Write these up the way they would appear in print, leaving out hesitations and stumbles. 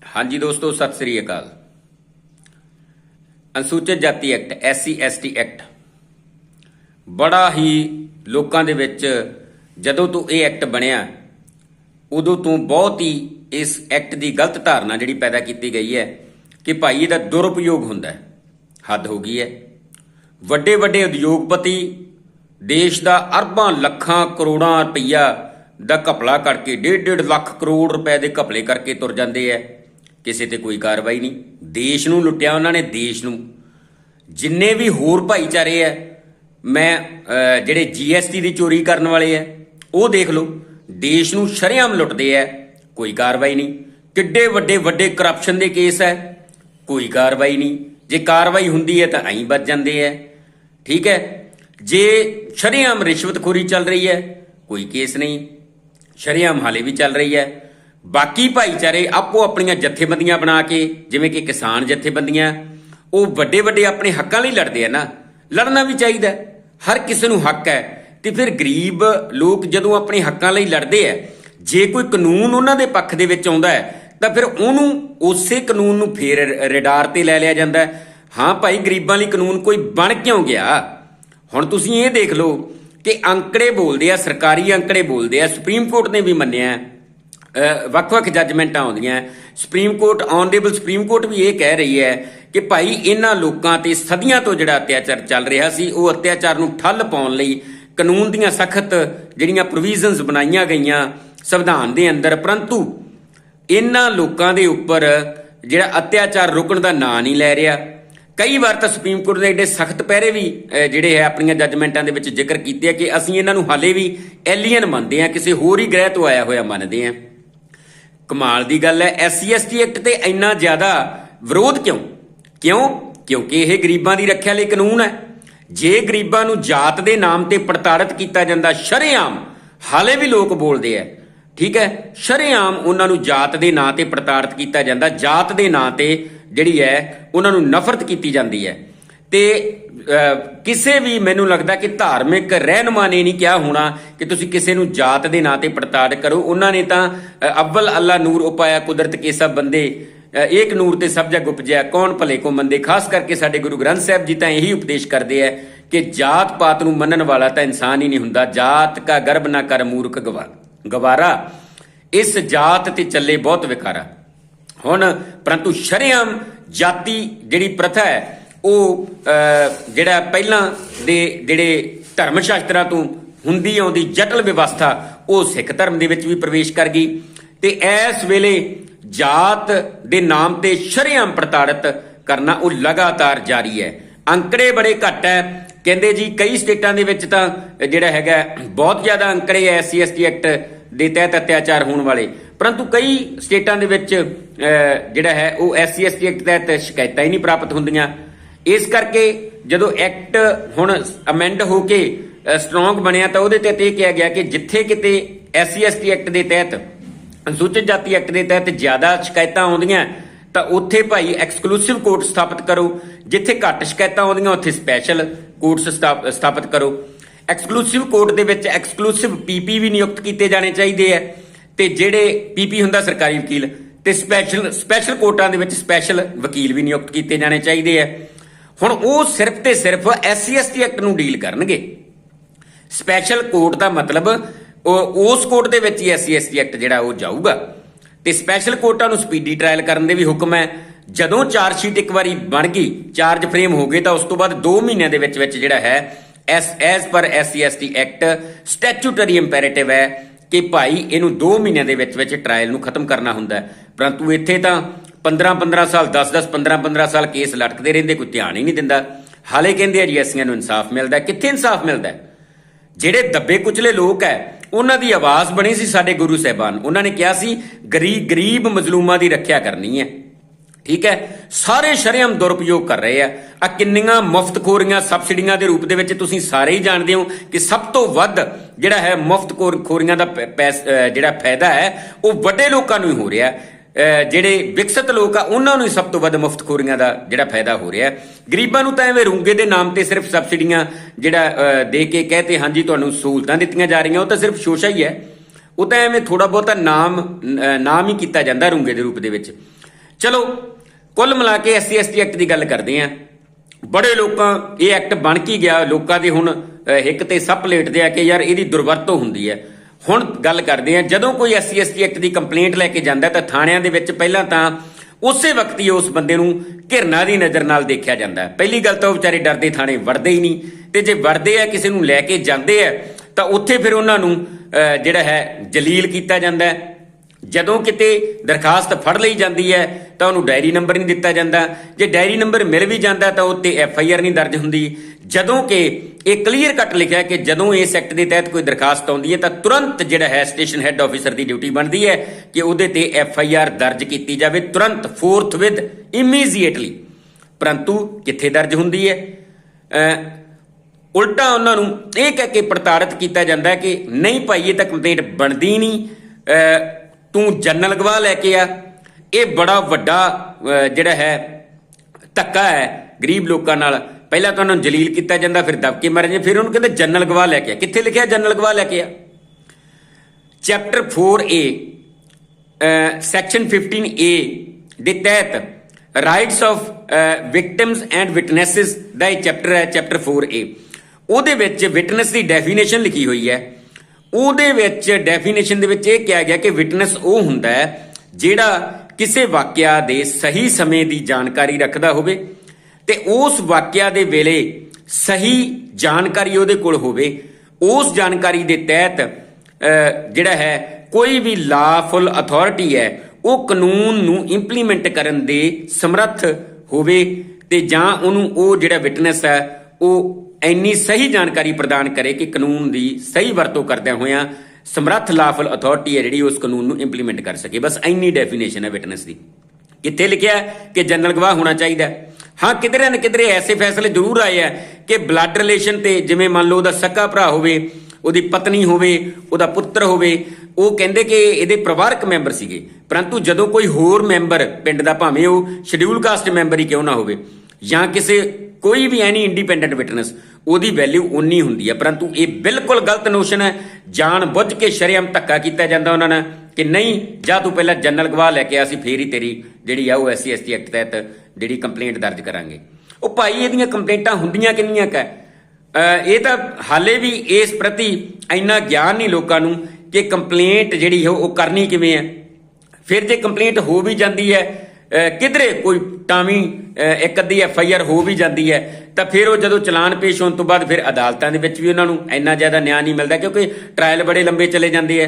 हाँ जी दोस्तों, सत श्री अकाल। अनुसूचित जाति एक्ट SC ST एक्ट बड़ा ही लोगों के विच जदों तो ये एक्ट बनया उदों तो बहुत ही इस एक्ट की गलत धारणा जी पैदा की गई है कि भाई इसका दुरुपयोग होंदा है। हद हो गई है। वड्डे वड्डे उद्योगपति देश का अरबां लखां करोड़ां रुपया का घपला करके 1.5 लाख करोड़ रुपए के घपले करके तुर जाते हैं। किसी ते कोई कार्रवाई नहीं। देश नूं लुटिया उन्होंने, देश नूं। जिन्ने भी होर भाईचारे है, मैं जिहड़े GST की चोरी करने वाले है वो देख लो, देश नूं शरेआम लुटदे है, कोई कार्रवाई नहीं। किड्डे वड्डे वड्डे करप्शन के केस है, कोई कार्रवाई नहीं। जे कार्रवाई हुंदी है तो ऐं बच जाते हैं। ठीक है। जे शरेआम रिश्वतखोरी चल रही है, कोई केस नहीं, शरेआम हाले भी चल रही है। बाकी भाईचारे आपो अपनियां जथेबंदियां बना के, जिवें कि किसान जथेबंदियां, वो वड्डे वड्डे अपने हक्कां लई लड़दे हैं ना। लड़ना भी चाहिए, हर किसी नूं हक है। तो फिर गरीब लोग जदों अपने हक्कां लई लड़दे है, जे कोई कानून उन्हां दे पक्ष दे विच आउंदा है तो फिर उहनूं उसे कानून नूं फेर रिडार ते लै लिया जांदा है। हाँ भाई, गरीबां लई कानून कोई बण क्यों गया? हुण तुसीं ये देख लो कि अंकड़े बोलदे आ, सरकारी अंकड़े बोलदे आ। सुप्रीम कोर्ट ने भी मन्निया, ਵੱਖ-ਵੱਖ ਜੱਜਮੈਂਟਾਂ ਆਉਂਦੀਆਂ। Supreme court, honourable supreme court ਵੀ ਇਹ ਕਹਿ ਰਹੀ ਹੈ ਕਿ ਭਾਈ ਇਹਨਾਂ ਲੋਕਾਂ ਤੇ ਸਦੀਆਂ ਤੋਂ ਜਿਹੜਾ ਅਤਿਆਚਾਰ ਚੱਲ ਰਿਹਾ ਸੀ, ਉਹ ਅਤਿਆਚਾਰ ਨੂੰ ਠੱਲ ਪਾਉਣ ਲਈ ਕਾਨੂੰਨ ਦੀਆਂ ਸਖਤ ਜਿਹੜੀਆਂ ਪ੍ਰੋਵੀਜ਼ਨਸ ਬਣਾਈਆਂ ਗਈਆਂ ਸੰਵਿਧਾਨ ਦੇ ਅੰਦਰ, ਪਰੰਤੂ ਇਹਨਾਂ ਲੋਕਾਂ ਦੇ ਉੱਪਰ ਜਿਹੜਾ ਅਤਿਆਚਾਰ ਰੁਕਣ ਦਾ ਨਾਂ ਨਹੀਂ ਲੈ ਰਿਹਾ। ਕਈ ਵਾਰ ਤਾਂ ਸੁਪਰੀਮ ਕੋਰਟ ਦੇ ਏਡੇ ਸਖਤ ਪਹਿਰੇ ਵੀ ਜਿਹੜੇ ਹੈ ਆਪਣੀਆਂ ਜੱਜਮੈਂਟਾਂ ਦੇ ਵਿੱਚ ਜ਼ਿਕਰ ਕੀਤੇ ਆ ਕਿ ਅਸੀਂ ਇਹਨਾਂ ਨੂੰ ਹਾਲੇ ਵੀ ਐਲੀਅਨ ਮੰਨਦੇ ਆ, ਕਿਸੇ ਹੋਰ ਹੀ ਗ੍ਰਹਿ ਤੋਂ ਆਇਆ ਹੋਇਆ ਮੰਨਦੇ ਆ। कमाल की गल है, SC ST एक्ट ते इन्ना ज्यादा विरोध क्यों? क्योंकि यह गरीबां की रखिया लई कानून है। जे गरीबां नूं जात के नाम ते प्रताड़ित किया जाता, शरेआम हाले भी लोग बोलते हैं, ठीक है, शरेआम उन्होंने जात के नां ते प्रताड़ित किया जाता, जात के नां ते जिहड़ी है उन्होंने नफरत की जाती है। ते किसी भी मैनू लगता कि धार्मिक रहनुमा ने नहीं क्या होना कि तुसी किसी नूं जात के नां ते प्रताड़ करो। उन्होंने तो अव्वल अल्लाह नूर उपाया कुदरत के सब बंदे, एक नूर ते सब जग उपजया, कौन भले को मंदे। खास करके साडे गुरु ग्रंथ साहब जी तो यही उपदेश करते हैं कि जात पात नूं मनन वाला तो इंसान ही नहीं हुंदा। जात का गर्भ ना कर मूर्ख गवारा, इस जात ते चले बहुत विकारा। हुण परंतु शरेआम जाति जिहड़ी प्रथा है ਉਹ ਜਿਹੜਾ ਪਹਿਲਾਂ ਦੇ ਜਿਹੜੇ ਧਰਮ ਸ਼ਾਸਤਰਾਂ ਤੋਂ ਹੁੰਦੀ ਆਉਂਦੀ ਜਟਲ ਵਿਵਸਥਾ, ਉਹ ਸਿੱਖ ਧਰਮ ਦੇ ਵਿੱਚ ਵੀ ਪ੍ਰਵੇਸ਼ ਕਰ ਗਈ। ਤੇ ਇਸ ਵੇਲੇ ਜਾਤ ਦੇ ਨਾਮ ਤੇ ਸ਼ਰੇਆਮ ਪ੍ਰਤਾੜਿਤ ਕਰਨਾ ਉਹ ਲਗਾਤਾਰ ਜਾਰੀ ਹੈ। ਅੰਕੜੇ ਬੜੇ ਘੱਟ ਹੈ, ਕਹਿੰਦੇ ਜੀ ਕਈ ਸਟੇਟਾਂ ਦੇ ਵਿੱਚ ਤਾਂ ਜਿਹੜਾ ਹੈਗਾ ਬਹੁਤ ਜ਼ਿਆਦਾ ਅੰਕੜੇ ਹੈ SC ST ਐਕਟ ਦੇ ਤਹਿਤ ਅਤਿਆਚਾਰ ਹੋਣ ਵਾਲੇ, ਪਰੰਤੂ ਕਈ ਸਟੇਟਾਂ ਦੇ ਵਿੱਚ ਜਿਹੜਾ ਹੈ ਉਹ SC ST ਐਕਟ ਤਹਿਤ ਸ਼ਿਕਾਇਤਾਂ ਹੀ ਨਹੀਂ ਪ੍ਰਾਪਤ ਹੁੰਦੀਆਂ। इस करके जो एक्ट हुण अमेंड हो के स्ट्रोंग बनया तो वो तहत यह कहा गया कि जिथे किते SC ST एक्ट के तहत, अनुसूचित जाति एक्ट के तहत ज्यादा शिकायतां आउंदियां तो उत्थे भाई एक्सक्लूसिव कोर्ट स्थापित करो, जिथे घट शिकायतां आउंदियां उत्थे स्पैशल कोर्ट्स स्थापित करो। एक्सक्लूसिव कोर्ट दे विच एक्सक्लूसिव PP भी नियुक्त किए जाने चाहिए है, ते जिहड़े PP हुंदा सरकारी वकील, ते स्पैशल कोर्टां दे विच स्पैशल वकील भी नियुक्त किए जाने चाहिए है। हुण वो सिर्फ ते सिर्फ SC ST एक्ट नूं डील करनगे। स्पैशल कोर्ट का मतलब उस कोर्ट दे विच ही SC ST एक्ट जिहड़ा वो जाऊगा। ते स्पैशल कोर्टां नूं स्पीडी ट्रायल करन दे भी हुक्म है। जदों चार्जशीट एक बारी बन गई, चार्ज फ्रेम हो गए, तो उस तो बाद 2 महीनों के विच जिहड़ा है as per SC ST act statutory imperative है कि भाई इनू 2 महीनों के विच ट्रायल नूं खत्म करना हुंदा है। परंतु इत्थे तां 15-15 साल, 10-10, 15-15 साल केस लटकते रहते, कोई ध्यान ही नहीं दिंदा। हाले कहते जी असियां नूं इंसाफ मिलता, कित्थे इंसाफ मिलता? जिहड़े दबे कुचले लोग है उन्हां दी आवाज़ बनी सी साडे गुरु साहिबान, उन्होंने कहा सी गरीब मजलूमां दी रखिया करनी है। ठीक है, सारे शरेआम दुरुपयोग कर रहे हैं। आ किन्नियां मुफ्तखोरियां सबसिडियां के रूप दे विच तुसीं सारे ही जानते हो कि सब तो वध जिहड़ा है मुफ्तखोरियां दा जिहड़ा फायदा है वो वड्डे लोकां नूं ही हो रहा है। ਜਿਹੜੇ ਵਿਕਸਿਤ ਲੋਕ ਆ ਉਹਨਾਂ ਨੂੰ ਸਭ ਤੋਂ ਵੱਧ ਮੁਫਤਖੋਰੀਆਂ ਦਾ ਜਿਹੜਾ ਫਾਇਦਾ ਹੋ ਰਿਹਾ। ਗਰੀਬਾਂ ਨੂੰ ਤਾਂ ਐਵੇਂ ਰੂੰਗੇ ਦੇ ਨਾਮ ਤੇ ਸਿਰਫ ਸਬਸਿਡੀਆਂ ਜਿਹੜਾ ਦੇ ਕੇ ਕਹਤੇ ਹਾਂਜੀ ਤੁਹਾਨੂੰ ਸਹੂਲਤਾਂ ਦਿੱਤੀਆਂ ਜਾ ਰਹੀਆਂ, ਉਹ ਤਾਂ ਸਿਰਫ ਸ਼ੋਸ਼ਾ ਹੀ ਹੈ। ਉਹ ਤਾਂ ਐਵੇਂ ਥੋੜਾ ਬਹੁਤਾ ਨਾਮ ਹੀ ਕੀਤਾ ਜਾਂਦਾ ਰੂੰਗੇ ਦੇ ਰੂਪ ਦੇ ਵਿੱਚ। ਚਲੋ ਕੁੱਲ ਮਿਲਾ ਕੇ SC ST ਐਕਟ ਦੀ ਗੱਲ ਕਰਦੇ ਆ। ਬੜੇ ਲੋਕਾਂ ਇਹ ਐਕਟ ਬਣ ਕੀ ਗਿਆ, ਲੋਕਾਂ ਦੇ ਹੁਣ ਹਿੱਕ ਤੇ ਸੱਪ ਲੇਟਦੇ ਆ ਕਿ ਯਾਰ ਇਹਦੀ ਦੁਰਵਰਤੋਂ ਹੁੰਦੀ ਹੈ। ਹੁਣ ਗੱਲ ਕਰਦੇ ਆ, ਜਦੋਂ ਕੋਈ SC ST ਐਕਟ ਦੀ ਕੰਪਲੇਂਟ ਲੈ ਕੇ ਜਾਂਦਾ ਤਾਂ ਥਾਣਿਆਂ ਦੇ ਵਿੱਚ ਪਹਿਲਾਂ ਤਾਂ ਉਸੇ ਵਕਤ ਹੀ ਉਸ ਬੰਦੇ ਨੂੰ ਘਿਰਨਾ ਦੀ ਨਜ਼ਰ ਨਾਲ ਦੇਖਿਆ ਜਾਂਦਾ। ਪਹਿਲੀ ਗੱਲ ਤਾਂ ਉਹ ਵਿਚਾਰੇ ਡਰਦੇ ਥਾਣੇ ਵੜਦੇ ਹੀ ਨਹੀਂ, ਤੇ ਜੇ ਵੜਦੇ ਆ ਕਿਸੇ ਨੂੰ ਲੈ ਕੇ ਜਾਂਦੇ ਆ ਤਾਂ ਉੱਥੇ ਫਿਰ ਉਹਨਾਂ ਨੂੰ ਜਿਹੜਾ ਹੈ ਜਲੀਲ ਕੀਤਾ ਜਾਂਦਾ ਹੈ। ਜਦੋਂ ਕਿਤੇ ਦਰਖਾਸਤ ਫੜ ਲਈ ਜਾਂਦੀ ਹੈ ਤਾਂ ਉਹਨੂੰ ਡਾਇਰੀ ਨੰਬਰ ਨਹੀਂ ਦਿੱਤਾ ਜਾਂਦਾ, ਜੇ ਡਾਇਰੀ ਨੰਬਰ ਮਿਲ ਵੀ ਜਾਂਦਾ ਤਾਂ ਉੱਤੇ FIR ਨਹੀਂ ਦਰਜ ਹੁੰਦੀ। ਜਦੋਂ ਕਿ ਇਹ ਕਲੀਅਰ ਕੱਟ ਲਿਖਿਆ ਕਿ ਜਦੋਂ ਇਸ ਐਕਟ ਦੇ ਤਹਿਤ ਕੋਈ ਦਰਖਾਸਤ ਆਉਂਦੀ ਹੈ ਤਾਂ ਤੁਰੰਤ ਜਿਹੜਾ ਹੈ ਸਟੇਸ਼ਨ ਹੈੱਡ ਆਫੀਸਰ ਦੀ ਡਿਊਟੀ ਬਣਦੀ ਹੈ ਕਿ ਉਹਦੇ ਤੇ FIR ਦਰਜ ਕੀਤੀ ਜਾਵੇ, ਤੁਰੰਤ, ਫੋਰਥਵਿਦ, ਇਮੀਡੀਏਟਲੀ। ਪਰੰਤੂ ਕਿੱਥੇ ਦਰਜ ਹੁੰਦੀ ਹੈ? ਉਲਟਾ ਉਹਨਾਂ ਨੂੰ ਇਹ ਕਹਿ ਕੇ ਪ੍ਰਤਾੜਿਤ ਕੀਤਾ ਜਾਂਦਾ ਕਿ ਨਹੀਂ ਭਾਈ ਇਹ ਤਾਂ ਕੰਪਲੇਂਟ ਬਣਦੀ ਨਹੀਂ, ਤੂੰ ਜਨਰਲ ਗਵਾਹ ਲੈ ਕੇ ਆ। ਇਹ ਬੜਾ ਵੱਡਾ ਜਿਹੜਾ ਹੈ ਧੱਕਾ ਹੈ ਗਰੀਬ ਲੋਕਾਂ ਨਾਲ। ਪਹਿਲਾਂ ਤਾਂ ਉਹਨਾਂ ਨੂੰ ਜਲੀਲ ਕੀਤਾ ਜਾਂਦਾ, ਫਿਰ ਦਬਕੇ ਮਾਰੇ ਜਾਂਦੇ, ਫਿਰ ਉਹਨੂੰ ਕਹਿੰਦੇ ਜਨਰਲ ਗਵਾਹ ਲੈ ਕੇ ਆ। ਕਿੱਥੇ ਲਿਖਿਆ ਜਨਰਲ ਗਵਾਹ ਲੈ ਕੇ ਆ? ਚੈਪਟਰ 4A ਸੈਕਸ਼ਨ 15A ਦੇ ਤਹਿਤ ਰਾਈਟਸ ਆਫ ਵਿਕਟਿਮਸ ਐਂਡ ਵਿਟਨੈਸਿਸ ਦਾ ਇਹ ਚੈਪਟਰ ਹੈ, ਚੈਪਟਰ 4A। ਉਹਦੇ ਵਿੱਚ ਵਿਟਨੈਸ ਦੀ ਡੈਫੀਨੇਸ਼ਨ ਲਿਖੀ ਹੋਈ ਹੈ। ਉਹਦੇ ਵਿੱਚ ਡੈਫੀਨੇਸ਼ਨ ਦੇ ਵਿੱਚ ਇਹ ਕਿਹਾ ਗਿਆ ਕਿ ਵਿਟਨੈਸ ਉਹ ਹੁੰਦਾ ਹੈ ਜਿਹੜਾ ਕਿਸੇ ਵਾਕਿਆ ਦੇ ਸਹੀ ਸਮੇਂ ਦੀ ਜਾਣਕਾਰੀ ਰੱਖਦਾ ਹੋਵੇ ਤੇ ਉਸ ਵਾਕਿਆ ਦੇ ਵੇਲੇ ਸਹੀ ਜਾਣਕਾਰੀ ਉਹਦੇ ਕੋਲ ਹੋਵੇ। ਉਸ ਜਾਣਕਾਰੀ ਦੇ ਤਹਿਤ ਜਿਹੜਾ ਹੈ ਕੋਈ ਵੀ ਲਾਫੁਲ ਅਥਾਰਟੀ ਹੈ ਉਹ ਕਾਨੂੰਨ ਨੂੰ ਇੰਪਲੀਮੈਂਟ ਕਰਨ ਦੇ ਸਮਰੱਥ ਹੋਵੇ, ਤੇ ਜਾਂ ਉਹਨੂੰ ਉਹ ਜਿਹੜਾ ਵਿਟਨੈਸ ਹੈ ਉਹ ਇੰਨੀ ਸਹੀ ਜਾਣਕਾਰੀ ਪ੍ਰਦਾਨ ਕਰੇ ਕਿ ਕਾਨੂੰਨ ਦੀ ਸਹੀ ਵਰਤੋਂ ਕਰਦਿਆਂ ਹੋਇਆਂ ਸਮਰੱਥ ਲਾਫੁਲ ਅਥਾਰਟੀ ਹੈ ਜਿਹੜੀ ਉਸ ਕਾਨੂੰਨ ਨੂੰ ਇੰਪਲੀਮੈਂਟ ਕਰ ਸਕੇ। ਬਸ ਇੰਨੀ ਡੈਫੀਨੇਸ਼ਨ ਹੈ ਵਿਟਨੈਸ ਦੀ। ਕਿੱਥੇ ਲਿਖਿਆ ਕਿ ਜਨਰਲ ਗਵਾਹ ਹੋਣਾ ਚਾਹੀਦਾ? ਹਾਂ, ਕਿਧਰੇ ਨਾ ਕਿਧਰੇ ਐਸੇ ਫੈਸਲੇ ਜ਼ਰੂਰ ਆਏ ਆ ਕਿ ਬਲੱਡ ਰਿਲੇਸ਼ਨ ਤੇ, ਜਿਵੇਂ ਮੰਨ ਲਓ ਉਹਦਾ ਸਕਾ ਭਰਾ ਹੋਵੇ, ਉਹਦੀ ਪਤਨੀ ਹੋਵੇ, ਉਹਦਾ ਪੁੱਤਰ ਹੋਵੇ, ਉਹ ਕਹਿੰਦੇ ਕਿ ਇਹਦੇ ਪਰਿਵਾਰਕ ਮੈਂਬਰ ਸੀਗੇ। ਪਰੰਤੂ ਜਦੋਂ ਕੋਈ ਹੋਰ ਮੈਂਬਰ ਪਿੰਡ ਦਾ, ਭਾਵੇਂ ਉਹ ਸ਼ਡਿਊਲ ਕਾਸਟ ਮੈਂਬਰ ਹੀ ਕਿਉਂ ਨਾ ਹੋਵੇ, ਜਾਂ ਕਿਸੇ ਕੋਈ ਵੀ ਐਨੀ ਇੰਡੀਪੈਂਡੈਂਟ ਵਿਟਨੈਸ, ਉਹਦੀ ਵੈਲਿਊ ਉਨੀ ਹੁੰਦੀ ਹੈ। ਪਰੰਤੂ ਇਹ ਬਿਲਕੁਲ ਗਲਤ ਨੋਸ਼ਨ ਹੈ। ਜਾਣ ਬੁੱਝ ਕੇ ਸ਼ਰੇਆਮ ਧੱਕਾ ਕੀਤਾ ਜਾਂਦਾ ਉਹਨਾਂ ਨਾਲ ਕਿ ਨਹੀਂ, ਜਾਂ ਤੂੰ ਪਹਿਲਾਂ ਜਨਰਲ ਗਵਾਹ ਲੈ ਕੇ ਆ, ਅਸੀਂ ਫੇਰ ਹੀ ਤੇਰੀ ਜਿਹੜੀ ਆ ਉਹ SC ST ਐਕਟ ਤਹਿਤ ਜਿਹੜੀ ਕੰਪਲੇਂਟ ਦਰਜ ਕਰਾਂਗੇ। ਉਹ ਭਾਈ ਇਹਦੀਆਂ ਕੰਪਲੇਂਟਾਂ ਹੁੰਦੀਆਂ ਕਿੰਨੀਆਂ ਕੁ ਹੈ? ਇਹ ਤਾਂ ਹਾਲੇ ਵੀ ਇਸ ਪ੍ਰਤੀ ਇੰਨਾ ਗਿਆਨ ਨਹੀਂ ਲੋਕਾਂ ਨੂੰ ਕਿ ਕੰਪਲੇਂਟ ਜਿਹੜੀ ਹੈ ਉਹ ਕਰਨੀ ਕਿਵੇਂ ਹੈ। ਫਿਰ ਜੇ ਕੰਪਲੇਂਟ ਹੋ ਵੀ ਜਾਂਦੀ ਹੈ, ਕਿਧਰੇ ਕੋਈ ਟਾਵੀਂ ਇੱਕ ਅੱਧੀ FIR ਹੋ ਵੀ ਜਾਂਦੀ ਹੈ, ਤਾਂ ਫਿਰ ਉਹ ਜਦੋਂ ਚਲਾਨ ਪੇਸ਼ ਹੋਣ ਤੋਂ ਬਾਅਦ ਫਿਰ ਅਦਾਲਤਾਂ ਦੇ ਵਿੱਚ ਵੀ ਉਹਨਾਂ ਨੂੰ ਇੰਨਾ ਜ਼ਿਆਦਾ ਨਿਆਂ ਨਹੀਂ ਮਿਲਦਾ, ਕਿਉਂਕਿ ਟਰਾਇਲ ਬੜੇ ਲੰਬੇ ਚਲੇ ਜਾਂਦੇ ਹੈ।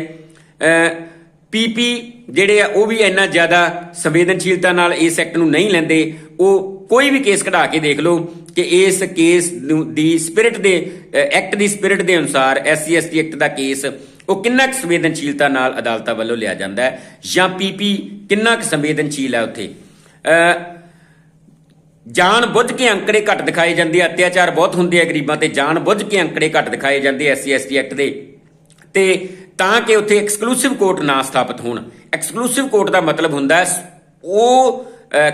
PP ਜਿਹੜੇ ਆ ਉਹ ਵੀ ਇੰਨਾ ਜ਼ਿਆਦਾ ਸੰਵੇਦਨਸ਼ੀਲਤਾ ਨਾਲ ਇਸ ਐਕਟ ਨੂੰ ਨਹੀਂ ਲੈਂਦੇ। ਉਹ ਕੋਈ ਵੀ ਕੇਸ ਕਢਾ ਕੇ ਦੇਖ ਲਓ ਕਿ ਇਸ ਕੇਸ ਦੀ ਸਪਿਰਿਟ ਦੇ, ਐਕਟ ਦੀ ਸਪਿਰਿਟ ਦੇ ਅਨੁਸਾਰ SC ST ਐਕਟ ਦਾ ਕੇਸ ਉਹ ਕਿੰਨਾ ਕੁ ਸੰਵੇਦਨਸ਼ੀਲਤਾ ਨਾਲ ਅਦਾਲਤਾਂ ਵੱਲੋਂ ਲਿਆ ਜਾਂਦਾ ਹੈ, ਜਾਂ PP ਕਿੰਨਾ ਕੁ ਸੰਵੇਦਨਸ਼ੀਲ ਹੈ ਉੱਥੇ। ਜਾਣ ਬੁੱਝ ਕੇ ਅੰਕੜੇ ਘੱਟ ਦਿਖਾਏ ਜਾਂਦੇ ਆ, ਅਤਿਆਚਾਰ ਬਹੁਤ ਹੁੰਦੇ ਆ ਗਰੀਬਾਂ ਤੇ, ਜਾਣ ਬੁੱਝ ਕੇ ਅੰਕੜੇ ਘੱਟ ਦਿਖਾਏ ਜਾਂਦੇ SC ST ਐਕਟ ਦੇ, ਤੇ ਤਾਂ ਕਿ ਉੱਥੇ ਐਕਸਕਲੂਸਿਵ ਕੋਰਟ ਨਾ ਸਥਾਪਿਤ ਹੋਣ। ਐਕਸਕਲੂਸਿਵ ਕੋਰਟ ਦਾ ਮਤਲਬ ਹੁੰਦਾ ਉਹ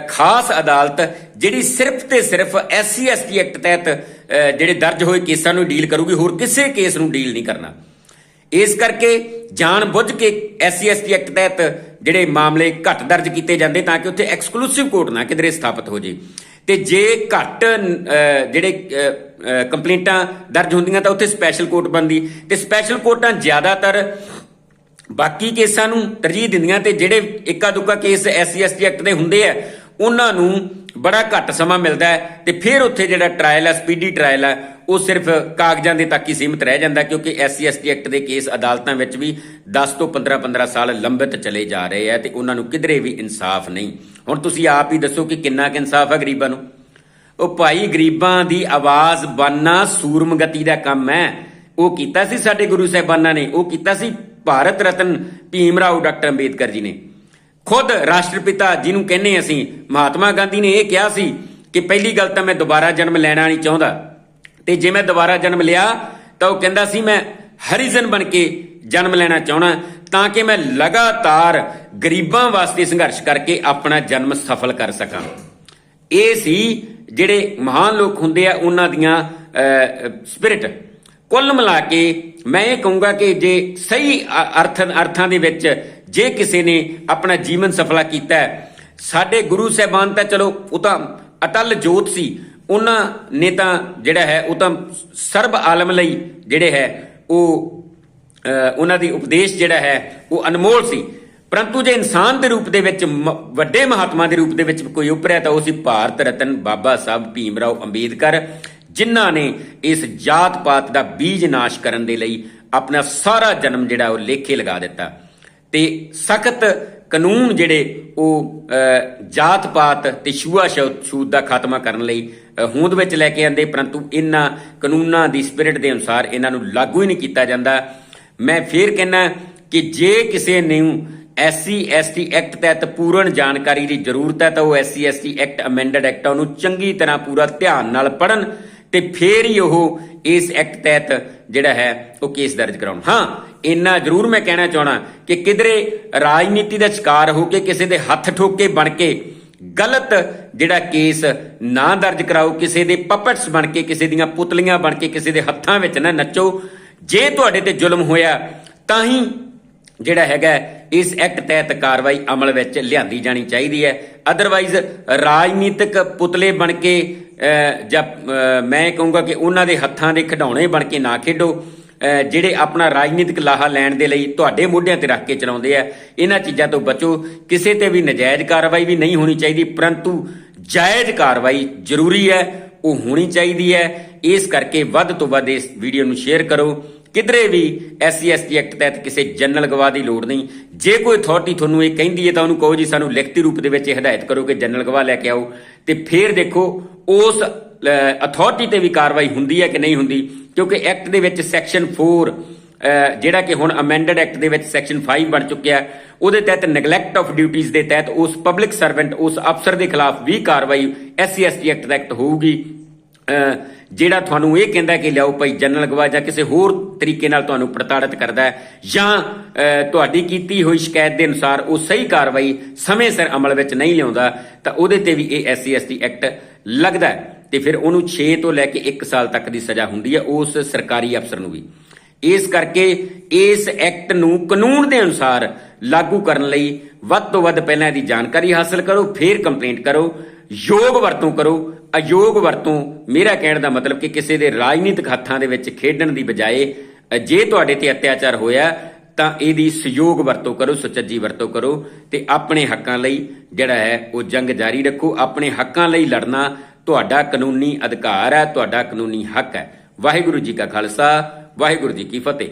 ਖਾਸ ਅਦਾਲਤ ਜਿਹੜੀ ਸਿਰਫ ਤੇ ਸਿਰਫ SC ST ਐਕਟ ਤਹਿਤ ਜਿਹੜੇ ਦਰਜ ਹੋਏ ਕੇਸਾਂ ਨੂੰ ਡੀਲ ਕਰੂਗੀ, ਹੋਰ ਕਿਸੇ ਕੇਸ ਨੂੰ ਡੀਲ ਨਹੀਂ ਕਰਨਾ। ਇਸ ਕਰਕੇ ਜਾਣ ਬੁੱਝ ਕੇ SC ST ਐਕਟ ਤਹਿਤ ਜਿਹੜੇ ਮਾਮਲੇ ਘੱਟ ਦਰਜ ਕੀਤੇ ਜਾਂਦੇ ਤਾਂ ਕਿ ਉੱਥੇ ਐਕਸਕਲੂਸਿਵ ਕੋਰਟ ਨਾ ਕਿਧਰੇ ਸਥਾਪਿਤ ਹੋ ਜੇ। ਤੇ ਜੇ ਘੱਟ ਜਿਹੜੇ ਕੰਪਲੇਂਟਾਂ ਦਰਜ ਹੁੰਦੀਆਂ ਤਾਂ ਉੱਥੇ ਸਪੈਸ਼ਲ ਕੋਰਟ ਬਣਦੀ, ਤੇ ਸਪੈਸ਼ਲ ਕੋਰਟਾਂ ਜ਼ਿਆਦਾਤਰ ਬਾਕੀ ਕੇਸਾਂ ਨੂੰ ਤਰਜੀਹ ਦਿੰਦੀਆਂ, ਤੇ ਜਿਹੜੇ ਇੱਕਾ ਦੁੱਕਾ ਕੇਸ SC ST ਐਕਟ ਦੇ ਹੁੰਦੇ ਆ ਉਹਨਾਂ ਨੂੰ ਬੜਾ ਘੱਟ ਸਮਾਂ ਮਿਲਦਾ ਹੈ, ਤੇ ਫਿਰ ਉੱਥੇ ਜਿਹੜਾ ਟਰਾਇਲ ਹੈ, ਸਪੀਡੀ ਟਰਾਇਲ ਹੈ, ਉਹ ਸਿਰਫ ਕਾਗਜ਼ਾਂ ਦੇ ਤੱਕ ਹੀ ਸੀਮਿਤ ਰਹਿ ਜਾਂਦਾ, ਕਿਉਂਕਿ SC ST ਐਕਟ ਦੇ ਕੇਸ ਅਦਾਲਤਾਂ ਵਿੱਚ ਵੀ 10 ਤੋਂ 15 ਸਾਲ ਲੰਬਿਤ ਚਲੇ ਜਾ ਰਹੇ ਆ ਤੇ ਉਹਨਾਂ ਨੂੰ ਕਿਧਰੇ ਵੀ ਇਨਸਾਫ ਨਹੀਂ। ਹੁਣ ਤੁਸੀਂ ਆਪ ਹੀ ਦੱਸੋ ਕਿ ਕਿੰਨਾ ਕੁ ਇਨਸਾਫ ਹੈ ਗਰੀਬਾਂ ਨੂੰ? ਉਹ ਭਾਈ ਗਰੀਬਾਂ ਦੀ ਆਵਾਜ਼ ਬਣਨਾ ਸੂਰਮਗਤੀ ਦਾ ਕੰਮ ਹੈ। ਉਹ ਕੀਤਾ ਸੀ ਸਾਡੇ ਗੁਰੂ ਸਾਹਿਬਾਨਾਂ ਨੇ, ਉਹ ਕੀਤਾ ਸੀ ਭਾਰਤ ਰਤਨ ਭੀਮ ਰਾਓ ਡਾਕਟਰ ਅੰਬੇਦਕਰ ਜੀ ਨੇ। ਖੁਦ ਰਾਸ਼ਟਰਪਿਤਾ ਜਿਹਨੂੰ ਕਹਿੰਦੇ ਅਸੀਂ ਮਹਾਤਮਾ ਗਾਂਧੀ ਨੇ ਇਹ ਕਿਹਾ ਸੀ ਕਿ ਪਹਿਲੀ ਗੱਲ ਤਾਂ ਮੈਂ ਦੁਬਾਰਾ ਜਨਮ ਲੈਣਾ ਨਹੀਂ ਚਾਹੁੰਦਾ, ਤੇ ਜੇ ਮੈਂ ਦੁਬਾਰਾ ਜਨਮ ਲਿਆ ਤਾਂ ਉਹ ਕਹਿੰਦਾ ਸੀ ਮੈਂ ਹਰੀਜਨ ਬਣ ਕੇ ਜਨਮ ਲੈਣਾ ਚਾਹਣਾ ਤਾਂ ਕਿ ਮੈਂ ਲਗਾਤਾਰ ਗਰੀਬਾਂ ਵਾਸਤੇ ਸੰਘਰਸ਼ ਕਰਕੇ ਆਪਣਾ ਜਨਮ ਸਫਲ ਕਰ ਸਕਾਂ। ਇਹ ਸੀ ਜਿਹੜੇ ਮਹਾਨ ਲੋਕ ਹੁੰਦੇ ਆ ਉਹਨਾਂ ਦੀਆਂ ਸਪਿਰਿਟ। ਕੁੱਲ ਮਿਲਾ ਕੇ ਮੈਂ ਇਹ ਕਹੂੰਗਾ ਕਿ ਜੇ ਸਹੀ ਅਰਥਾਂ ਦੇ ਵਿੱਚ ਜੇ ਕਿਸੇ ਨੇ ਆਪਣਾ ਜੀਵਨ ਸਫਲਾ ਕੀਤਾ, ਸਾਡੇ ਗੁਰੂ ਸਾਹਿਬਾਨ ਤਾਂ ਚਲੋ ਉਹ ਤਾਂ ਅਟਲ ਜੋਤ ਸੀ, ਉਹਨਾਂ ਨੇ ਤਾਂ ਜਿਹੜਾ ਹੈ ਉਹ ਤਾਂ ਸਰਬ ਆਲਮ ਲਈ ਜਿਹੜੇ ਹੈ ਉਹ ਉਹਨਾਂ ਦੀ ਉਪਦੇਸ਼ ਜਿਹੜਾ ਹੈ ਉਹ ਅਨਮੋਲ ਸੀ। ਪਰੰਤੂ ਜੇ ਇਨਸਾਨ ਦੇ ਰੂਪ ਦੇ ਵਿੱਚ ਵੱਡੇ ਮਹਾਤਮਾ ਦੇ ਰੂਪ ਦੇ ਵਿੱਚ ਕੋਈ ਉੱਭਰਿਆ ਤਾਂ ਉਹ ਸੀ ਭਾਰਤ ਰਤਨ ਬਾਬਾ ਸਾਹਿਬ ਭੀਮ ਰਾਓ ਅੰਬੇਦਕਰ, ਜਿਨ੍ਹਾਂ ਨੇ ਇਸ ਜਾਤ ਪਾਤ ਦਾ ਬੀਜ ਨਾਸ਼ ਕਰਨ ਦੇ ਲਈ ਆਪਣਾ ਸਾਰਾ ਜਨਮ ਜਿਹੜਾ ਉਹ ਲੇਖੇ ਲਗਾ ਦਿੱਤਾ ਤੇ ਸਖਤ ਕਾਨੂੰਨ ਜਿਹੜੇ ਉਹ ਜਾਤ ਪਾਤ ਤੇ ਛੂਆ ਛੂਤ ਦਾ ਖਾਤਮਾ ਕਰਨ ਲਈ ਹੋਂਦ ਵਿੱਚ ਲੈ ਕੇ ਆਂਦੇ। ਪਰੰਤੂ ਇਹਨਾਂ ਕਾਨੂੰਨਾਂ ਦੀ ਸਪਿਰਿਟ ਦੇ ਅਨੁਸਾਰ ਇਹਨਾਂ ਨੂੰ ਲਾਗੂ ਹੀ ਨਹੀਂ ਕੀਤਾ ਜਾਂਦਾ। ਮੈਂ ਫੇਰ ਕਹਿਣਾ ਕਿ ਜੇ ਕਿਸੇ ਨੂੰ SC/ST ਐਕਟ ਤਹਿਤ ਪੂਰਨ ਜਾਣਕਾਰੀ ਦੀ ਜ਼ਰੂਰਤ ਹੈ ਤਾਂ ਉਹ SC/ST ਐਕਟ ਅਮੈਂਡਡ ਐਕਟ ਉਹਨੂੰ ਚੰਗੀ ਤਰ੍ਹਾਂ ਪੂਰਾ ਧਿਆਨ ਨਾਲ ਪੜ੍ਹਨ ਤੇ ਫੇਰ ਹੀ ਉਹ ਇਸ ਐਕਟ ਤਹਿਤ ਜਿਹੜਾ ਹੈ ਉਹ ਕੇਸ ਦਰਜ ਕਰਾਉਣ। ਹਾਂ, ਇੰਨਾ ਜ਼ਰੂਰ ਮੈਂ ਕਹਿਣਾ ਚਾਹਣਾ ਕਿ ਕਿਧਰੇ ਰਾਜਨੀਤੀ ਦਾ ਸ਼ਿਕਾਰ ਹੋ ਕੇ ਕਿਸੇ ਦੇ ਹੱਥ ਠੋਕੇ ਬਣ ਕੇ ਗਲਤ ਜਿਹੜਾ ਕੇਸ ਨਾ ਦਰਜ ਕਰਾਓ, ਕਿਸੇ ਦੇ ਪਪਟਸ ਬਣ ਕੇ, ਕਿਸੇ ਦੀਆਂ ਪੁਤਲੀਆਂ ਬਣ ਕੇ ਕਿਸੇ ਦੇ ਹੱਥਾਂ ਵਿੱਚ ਨਾ ਨੱਚੋ। ਜੇ ਤੁਹਾਡੇ ਤੇ ਜ਼ੁਲਮ ਹੋਇਆ ਤਾਂ ਹੀ ਜਿਹੜਾ ਹੈਗਾ ਇਸ ਐਕਟ ਤਹਿਤ ਕਾਰਵਾਈ ਅਮਲ ਵਿੱਚ ਲਿਆਂਦੀ ਜਾਣੀ ਚਾਹੀਦੀ ਹੈ। ਅਦਰਵਾਈਜ਼ ਰਾਜਨੀਤਿਕ ਪੁਤਲੇ ਬਣ ਕੇ ਜਾਂ ਮੈਂ ਕਹੂੰਗਾ ਕਿ ਉਹਨਾਂ ਦੇ ਹੱਥਾਂ ਦੇ ਖਿਡੌਣੇ ਬਣ ਕੇ ਨਾ ਖੇਡੋ, ਜਿਹੜੇ ਆਪਣਾ ਰਾਜਨੀਤਿਕ ਲਾਹਾ ਲੈਣ ਦੇ ਲਈ ਤੁਹਾਡੇ ਮੋਢਿਆਂ ਤੇ ਰੱਖ ਕੇ ਚਲਾਉਂਦੇ ਆ। ਇਹਨਾਂ ਚੀਜ਼ਾਂ ਤੋਂ ਬਚੋ। ਕਿਸੇ ਤੇ ਵੀ ਨਜਾਇਜ਼ ਕਾਰਵਾਈ ਵੀ ਨਹੀਂ ਹੋਣੀ ਚਾਹੀਦੀ, ਪਰੰਤੂ ਜਾਇਜ਼ ਕਾਰਵਾਈ ਜ਼ਰੂਰੀ ਹੈ, ਉਹ ਹੋਣੀ ਚਾਹੀਦੀ ਹੈ। ਇਸ ਕਰਕੇ ਵੱਧ ਤੋਂ ਵੱਧ ਇਸ ਵੀਡੀਓ ਨੂੰ ਸ਼ੇਅਰ ਕਰੋ। ਕਿਧਰੇ ਵੀ SC/ST ਐਕਟ ਤਹਿਤ ਕਿਸੇ ਜਨਰਲ ਗਵਾਹ ਦੀ ਲੋੜ ਨਹੀਂ। ਜੇ ਕੋਈ ਅਥਾਰਟੀ ਤੁਹਾਨੂੰ ਇਹ ਕਹਿੰਦੀ ਹੈ ਤਾਂ ਉਹਨੂੰ ਕਹੋ ਜੀ ਸਾਨੂੰ ਲਿਖਤੀ ਰੂਪ ਦੇ ਵਿੱਚ ਇਹ ਹਦਾਇਤ ਕਰੋ ਕਿ ਜਨਰਲ ਗਵਾਹ ਲੈ ਕੇ ਆਓ, ਤੇ ਫਿਰ ਦੇਖੋ ਉਸ ਅਥਾਰਟੀ ਤੇ ਵੀ ਕਾਰਵਾਈ ਹੁੰਦੀ ਹੈ ਕਿ ਨਹੀਂ ਹੁੰਦੀ। ਕਿਉਂਕਿ ਐਕਟ ਦੇ ਵਿੱਚ ਸੈਕਸ਼ਨ 4 ਜਿਹੜਾ ਕਿ ਹੁਣ ਅਮੈਂਡਡ ਐਕਟ ਦੇ ਵਿੱਚ ਸੈਕਸ਼ਨ 5 ਬਣ ਚੁੱਕਿਆ, ਉਹਦੇ ਤਹਿਤ ਨੈਗਲੈਕਟ ਆਫ ਡਿਊਟੀਜ਼ ਦੇ ਤਹਿਤ ਉਸ ਪਬਲਿਕ ਸਰਵੈਂਟ, ਉਸ ਅਫਸਰ ਦੇ ਖਿਲਾਫ ਵੀ ਕਾਰਵਾਈ SC/ST ਐਕਟ ਤਹਿਤ ਹੋਊਗੀ ਜਿਹੜਾ ਤੁਹਾਨੂੰ ਇਹ ਕਹਿੰਦਾ ਕਿ ਲਿਆਓ ਭਾਈ ਜਨਰਲ ਗਵਾਹ, ਜਾਂ ਕਿਸੇ ਹੋਰ ਤਰੀਕੇ ਨਾਲ ਤੁਹਾਨੂੰ ਪ੍ਰਤਾੜਿਤ ਕਰਦਾ ਹੈ, ਜਾਂ ਤੁਹਾਡੀ ਕੀਤੀ ਹੋਈ ਸ਼ਿਕਾਇਤ ਦੇ ਅਨੁਸਾਰ ਉਹ ਸਹੀ ਕਾਰਵਾਈ ਸਮੇਂ ਸਿਰ ਅਮਲ ਵਿੱਚ ਨਹੀਂ ਲਿਆਉਂਦਾ, ਤਾਂ ਉਹਦੇ ਤੇ ਵੀ ਇਹ SC/ST ਐਕਟ ਲੱਗਦਾ ਤੇ ਫਿਰ ਉਹਨੂੰ 6 ਤੋਂ ਲੈ ਕੇ 1 ਸਾਲ ਤੱਕ ਦੀ ਸਜ਼ਾ ਹੁੰਦੀ ਹੈ ਉਸ ਸਰਕਾਰੀ ਅਫਸਰ ਨੂੰ ਵੀ। ਇਸ ਕਰਕੇ ਇਸ ਐਕਟ ਨੂੰ ਕਾਨੂੰਨ ਦੇ ਅਨੁਸਾਰ ਲਾਗੂ ਕਰਨ ਲਈ ਵੱਧ ਤੋਂ ਵੱਧ ਪਹਿਲਾਂ ਇਹਦੀ ਜਾਣਕਾਰੀ ਹਾਸਲ ਕਰੋ, ਫਿਰ ਕੰਪਲੇਂਟ ਕਰੋ, ਯੋਗ ਵਰਤੋਂ ਕਰੋ। ਅਯੋਗ ਵਰਤੋਂ ਮੇਰਾ ਕਹਿਣ ਦਾ ਮਤਲਬ ਕਿ ਕਿਸੇ ਦੇ ਰਾਜਨੀਤਿਕ ਹੱਥਾਂ ਦੇ ਵਿੱਚ ਖੇਡਣ ਦੀ ਬਜਾਏ ਜੇ ਤੁਹਾਡੇ ਤੇ ਅਤਿਆਚਾਰ ਹੋਇਆ ਤਾਂ ਇਹਦੀ ਸਹਿਯੋਗ ਵਰਤੋਂ ਕਰੋ, ਸੁਚੱਜੀ ਵਰਤੋਂ ਕਰੋ ਤੇ ਆਪਣੇ ਹੱਕਾਂ ਲਈ ਜਿਹੜਾ ਹੈ ਉਹ ਜੰਗ ਜਾਰੀ ਰੱਖੋ। ਆਪਣੇ ਹੱਕਾਂ ਲਈ ਲੜਨਾ ਤੁਹਾਡਾ ਕਾਨੂੰਨੀ ਅਧਿਕਾਰ ਹੈ, ਤੁਹਾਡਾ ਕਾਨੂੰਨੀ ਹੱਕ ਹੈ। ਵਾਹਿਗੁਰੂ ਜੀ ਕਾ ਖਾਲਸਾ, ਵਾਹਿਗੁਰੂ ਜੀ ਕੀ ਫਤਿਹ।